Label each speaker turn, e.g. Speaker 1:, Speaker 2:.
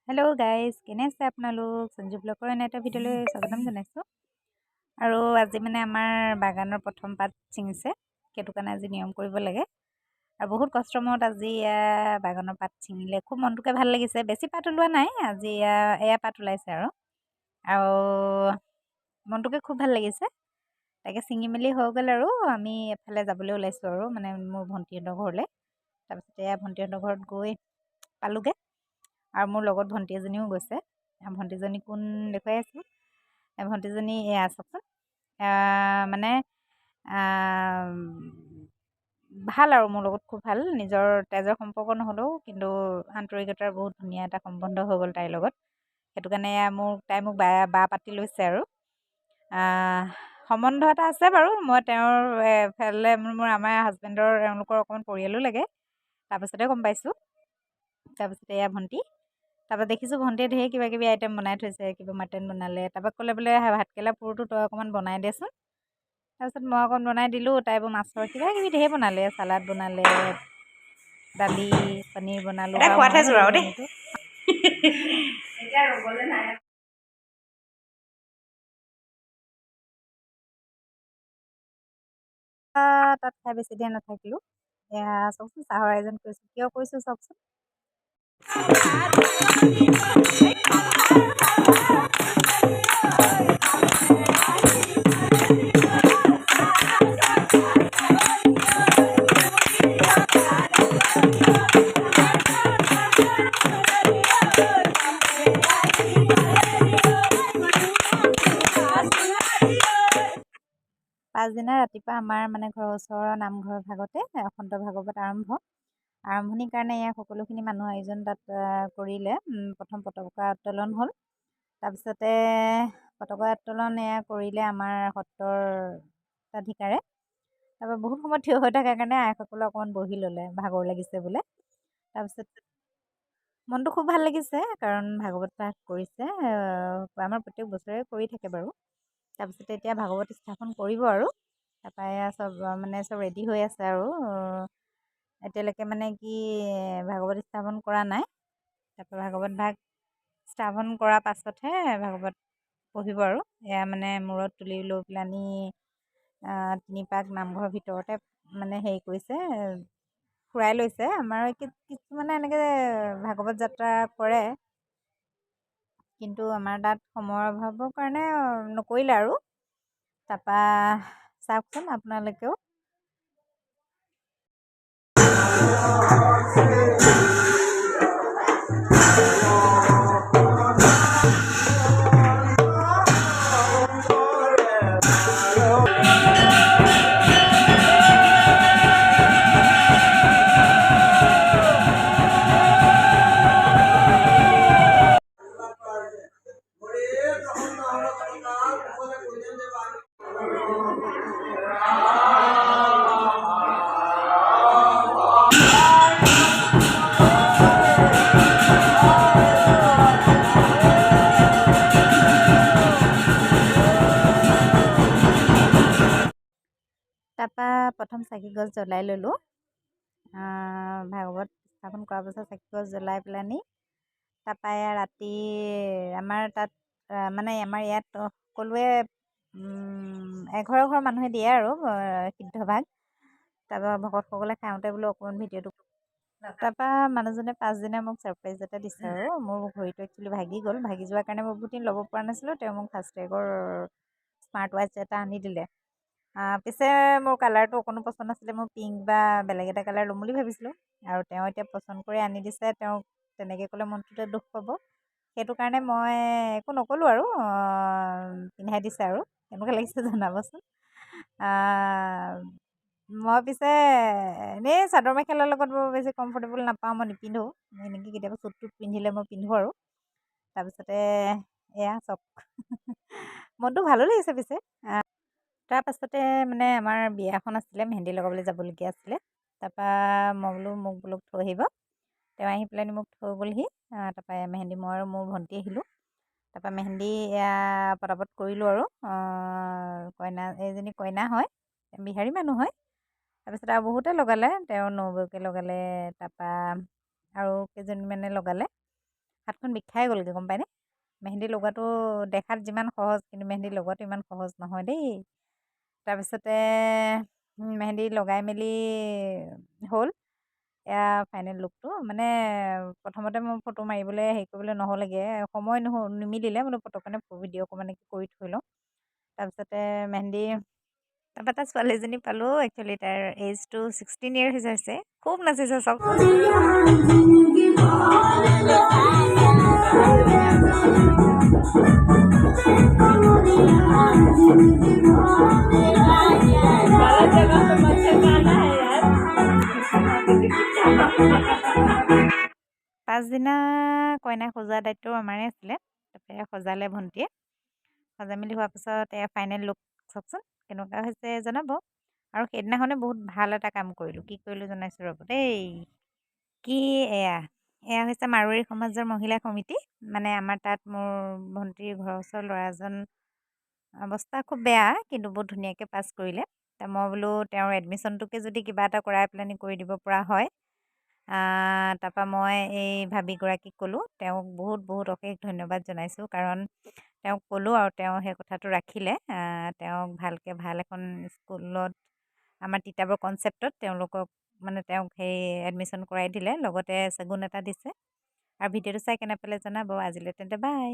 Speaker 1: Hello' guys, কেনে আছে আপোনালোক? সঞ্জু ব্লগৰ এনে এটা ভিডিঅ'লৈ স্বাগতম জনাইছোঁ। আৰু আজি মানে আমাৰ বাগানৰ প্ৰথম পাত ছিঙিছে, সেইটো কাৰণে আজি নিয়ম কৰিব লাগে। আৰু বহুত কষ্টৰ মূৰত আজি বাগানৰ পাত ছিঙিলে, খুব মনটোকে ভাল লাগিছে। বেছি পাত ওলোৱা নাই, আজি এয়া পাত ওলাইছে আৰু মনটোকে খুব ভাল লাগিছে। তাকে ছিঙি মেলি হৈ গ'ল আৰু আমি এফালে যাবলৈ ওলাইছোঁ আৰু মানে মোৰ ভণ্টিহঁতৰ ঘৰলৈ। তাৰপিছতে ভণ্টিহঁতৰ ঘৰত গৈ পালোঁগৈ। আৰু মোৰ লগত ভণ্টি এজনীও গৈছে। ভণ্টিজনী কোন দেখুৱাই আছোঁ। ভণ্টিজনী এয়া চাওকচোন, মানে ভাল আৰু মোৰ লগত খুব ভাল। নিজৰ তেজৰ সম্পৰ্ক নহ'লেও কিন্তু আন্তৰিকতাৰ বহুত ধুনীয়া এটা সম্বন্ধ হৈ গ'ল তাইৰ লগত। সেইটো কাৰণে তাই মোক বা পাতি লৈছে আৰু সম্বন্ধ এটা আছে বাৰু। মই তেওঁৰ ফালে আমাৰ হাজবেণ্ডৰ এওঁলোকৰ অকণমান পৰিয়ালো লাগে। তাৰপিছতে গম পাইছোঁ। তাৰপিছতে এয়া ভণ্টি। তাৰপৰা দেখিছোঁ ভণ্টিয়ে ঢেৰ কিবা কিবি আইটেম বনাই থৈছে। কিবা মাটন বনালে, তাৰপৰা ক'লে বোলে ভাতকেৰেলা পুৰটো তই অকণমান বনাই দেচোন। তাৰপিছত মই অকণ বনাই দিলোঁ। তাই মাছৰ কিবা কিবি ঢেৰ বনালে, চালাড বনালে, দালি, পনীৰ বনালোঁ। ময়ে ভাজিলোঁ পনীৰটো। তাত খাই বেছি দেৰি নাথাকিলোঁ। এয়া চাওকচোন, চাহৰ আয়োজন কৰিছোঁ। কিয় কৰিছোঁ চাওকচোন। পাছদিনা ৰাতিপুৱা আমাৰ মানে ঘৰৰ ওচৰৰ নামঘৰ ভাগতে সন্ত ভাগৱত আৰম্ভণিৰ কাৰণে সকলোখিনি মানুহ আয়োজন তাত কৰিলে। প্ৰথম পতাকা উত্তোলন হ'ল। তাৰপিছতে পতাকা উত্তোলন কৰিলে আমাৰ সত্ৰৰ অধিকাৰে। তাৰপৰা বহুত সময় থিয় হৈ থকাৰ কাৰণে আইসকলে অকণমান বহি ল'লে, ভাগৰ লাগিছে বোলে। তাৰপিছত মনটো খুব ভাল লাগিছে, কাৰণ ভাগৱত পাঠ কৰিছে। আমাৰ প্ৰত্যেক বছৰে কৰি থাকে বাৰু। তাৰপিছতে এতিয়া ভাগৱত স্থাপন কৰিব আৰু তাৰপৰা চব ৰেডি হৈ আছে আৰু এতিয়ালৈকে মানে কি ভাগৱত স্থাপন কৰা নাই। তাৰপৰা ভাগৱত ভাগ স্থাপন কৰাৰ পাছতহে ভাগৱত পঢ়িব আৰু এয়া মানে মূৰত তুলি লৈ পেলানি 3 পাক নামঘৰৰ ভিতৰতে মানে হেৰি কৰিছে, ফুৰাই লৈছে। আমাৰ কিছুমানে এনেকৈ ভাগৱত যাত্ৰা কৰে, কিন্তু আমাৰ তাত সময়ৰ অভাৱৰ কাৰণে নকৰিলে আৰু। তাৰপৰা চাওকচোন আপোনালোকেও। তাৰপৰা প্ৰথম চাকি গছ জ্বলাই ল'লোঁ। ভাগৱত স্থাপন কৰাৰ পাছত চাকি গছ জ্বলাই পেলানি তাৰপৰা ৰাতি আমাৰ তাত মানে আমাৰ ইয়াত সকলোৱে এঘৰ মানুহে দিয়ে আৰু সিদ্ধ ভাগ। তাৰপৰা ভকতসকলে খাওঁতে বোলো অকণমান ভিডিঅ'টো। তাৰপৰা মানুহজনে পাছদিনা মোক ছাৰপ্ৰাইজ এটা দিছে আৰু মোৰ ঘড়ীটো একচুৱেলি ভাগি গ'ল। ভাগি যোৱাৰ কাৰণে মই বহুত দিন ল'ব পৰা নাছিলোঁ। তেওঁ মোক ফাষ্টেগৰ স্মাৰ্ট ৱাটচ এটা আনি দিলে। পিছে মোৰ কালাৰটো অকণো পচন্দ নাছিলে। মই পিংক বা বেলেগ এটা কালাৰ ল'ম বুলি ভাবিছিলোঁ, আৰু তেওঁ এতিয়া পচন্দ কৰি আনি দিছে। তেওঁক তেনেকৈ ক'লে মনটোতে দুখ পাব, সেইটো কাৰণে মই একো নক'লোঁ আৰু পিন্ধাই দিছে আৰু কেনেকুৱা লাগিছে জনাবচোন। মই পিছে এনেই চাদৰ মেখেলাৰ লগত বৰ বেছি কমফৰ্টেবল নাপাওঁ, মই নিপিন্ধোঁ। এনেকৈ কেতিয়াবা চুট টুট পিন্ধিলে মই পিন্ধোঁ আৰু। তাৰপিছতে এয়া চব মনটো ভালো লাগিছে পিছে। তাৰপাছতে মানে আমাৰ বিয়া এখন আছিলে, মেহেন্দি লগাবলৈ যাবলগীয়া আছিলে। তাৰপৰা মই বোলো মোক থৈ আহিব। তেওঁ আহি পেলাইনি মোক থৈ গ'লহি। তাৰপৰা মেহেন্দি মই আৰু মোৰ ভণ্টি আহিলোঁ। তাৰপৰা মেহেন্দি পটাপট কৰিলোঁ আৰু এইজনী কইনা হয়, বিহাৰী মানুহ হয়। তাৰপিছত আৰু বহুতে লগালে, তেওঁ নবৌকে লগালে, তাৰপৰা আৰু কেইজনীমানে লগালে। হাতখন বিষাই গ'লগৈ গম পায়নে। মেহেন্দি লগোৱাটো দেখাত যিমান সহজ কিন্তু মেহেন্দি লগোৱাটো ইমান সহজ নহয় দেই। তাৰপিছতে মেহেন্দি লগাই মেলি হ'ল। এয়া ফাইনেল লুকটো মানে প্ৰথমতে মোৰ ফটো মাৰিবলৈ হেৰি কৰিবলৈ নহ'লেগৈ, সময় নিমিলিলে বোলো পটকনে ভিডিঅ' অকণমানকে কৰি থৈ লওঁ। তাৰপিছতে মেহেন্দি তাৰপৰা এটা ছোৱালী এজনী পালোঁ, একচুৱেলি তাইৰ এজটো 16 years হৈছে, খুব নাচিছে চাওকচোন। পাছদিনা কইনাক সজোৱা দায়িত্বও আমাৰে আছিলে। তাৰপৰা সজালে ভণ্টিয়ে, সজাই মেলি হোৱাৰ পিছত এয়া ফাইনেল লুক চাওকচোন কেনেকুৱা হৈছে জনাব। আৰু সেইদিনাখনে বহুত ভাল এটা কাম কৰিলোঁ। কি কৰিলোঁ জনাইছোঁ ৰ'ব দেই। কি এয়া এয়া হৈছে মাৰোৱাৰী সমাজৰ মহিলা সমিতি। মানে আমাৰ তাত মোৰ ভণ্টিৰ ঘৰৰ ওচৰৰ ল'ৰা এজন অৱস্থা খুব বেয়া, কিন্তু বহুত ধুনীয়াকৈ পাছ কৰিলে। মই বোলো তেওঁৰ এডমিশ্যনটোকে যদি কিবা এটা কৰাই পেলানি কৰি দিব পৰা হয়। তাৰপৰা মই এই ভাবীগৰাকীক ক'লোঁ, তেওঁক বহুত বহুত অশেষ ধন্যবাদ জনাইছোঁ। কাৰণ তেওঁক ক'লোঁ আৰু তেওঁ সেই কথাটো ৰাখিলে। তেওঁক ভালকৈ ভাল এখন স্কুলত আমাৰ তিতাবৰ কনচেপ্টত তেওঁলোকক মানে তেওঁক সেই এডমিশ্যন কৰাই দিলে, লগতে চেগুন এটা দিছে। আৰু ভিডিঅ'টো চাই কেনে পালে জনাব। আজিলৈ তেন্তে বাই।